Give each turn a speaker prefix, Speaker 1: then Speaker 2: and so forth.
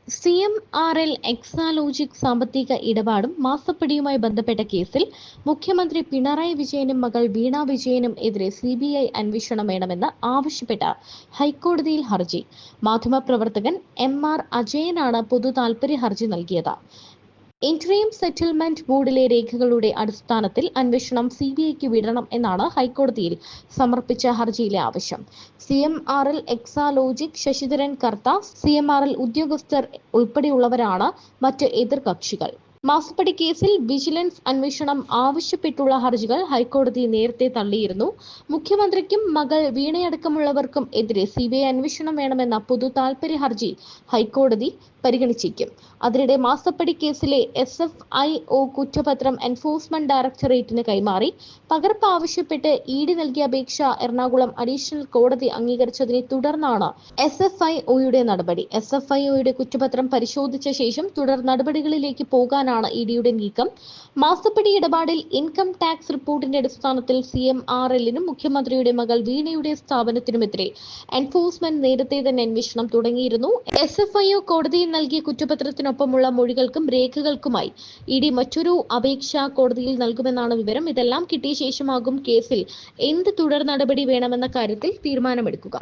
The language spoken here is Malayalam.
Speaker 1: CMRL എക്സാലോജിക് സാമ്പത്തിക ഇടപാടും മാസപ്പടിയുമായി ബന്ധപ്പെട്ട കേസിൽ മുഖ്യമന്ത്രി പിണറായി വിജയനും മകൾ വീണ വിജയനും എതിരെ CBI അന്വേഷണം വേണമെന്ന് ആവശ്യപ്പെട്ട് ഹൈക്കോടതിയിൽ ഹർജി. മാധ്യമപ്രവർത്തകൻ MR അജയനാണ് പൊതു താൽപര്യ ഹർജി നൽകിയത്. ഇന്ററീം സെറ്റിൽമെന്റ് ബോർഡിലെ രേഖകളുടെ അടിസ്ഥാനത്തിൽ അന്വേഷണം CBIക്ക് വിടണം എന്നാണ് ഹൈക്കോടതിയിൽ സമർപ്പിച്ച ഹർജിയിലെ ആവശ്യം. CMRL എക്സാലോജിക്, ശശിധരൻ കർത്ത, CMRL ഉദ്യോഗസ്ഥർ ഉൾപ്പെടെയുള്ളവരാണ് മറ്റ് എതിർകക്ഷികൾ. മാസപ്പടി കേസിൽ വിജിലൻസ് അന്വേഷണം ആവശ്യപ്പെട്ടുള്ള ഹർജികൾ ഹൈക്കോടതി നേരത്തെ തള്ളിയിരുന്നു. മുഖ്യമന്ത്രിക്കും മകൾ വീണയടക്കമുള്ളവർക്കും എതിരെ CBI അന്വേഷണം വേണമെന്ന പൊതു താൽപര്യ ഹർജി ഹൈക്കോടതി പരിഗണിച്ചേക്കും. അതിനിടെ മാസപ്പടി കേസിലെ SFIO കുറ്റപത്രം എൻഫോഴ്സ്മെന്റ് ഡയറക്ടറേറ്റിന് കൈമാറി. പകർപ്പ് ആവശ്യപ്പെട്ട് ED നൽകിയ അപേക്ഷ എറണാകുളം അഡീഷണൽ കോടതി അംഗീകരിച്ചതിനെ തുടർന്നാണ് SFIOയുടെ നടപടി. SFIOയുടെ കുറ്റപത്രം പരിശോധിച്ച ശേഷം തുടർ നടപടികളിലേക്ക് പോകാനാണ് EDയുടെ നീക്കം. മാസപ്പടി ഇടപാടിൽ ഇൻകം ടാക്സ് റിപ്പോർട്ടിന്റെ അടിസ്ഥാനത്തിൽ CMRLനും മുഖ്യമന്ത്രിയുടെ മകൾ വീണയുടെ സ്ഥാപനത്തിനുമെതിരെ എൻഫോഴ്സ്മെന്റ് നേരത്തെ തന്നെ അന്വേഷണം തുടങ്ങിയിരുന്നു. SFIO കോടതിയിൽ നൽകിയ കുറ്റപത്രത്തിനൊപ്പമുള്ള മൊഴികൾക്കും രേഖകൾക്കുമായി ED മറ്റൊരു അപേക്ഷ കോടതിയിൽ നൽകുമെന്നാണ് വിവരം. ഇതെല്ലാം കിട്ടിയ ശേഷമാകും കേസിൽ എന്ത് തുടർ നടപടി വേണമെന്ന കാര്യത്തിൽ തീരുമാനമെടുക്കുക.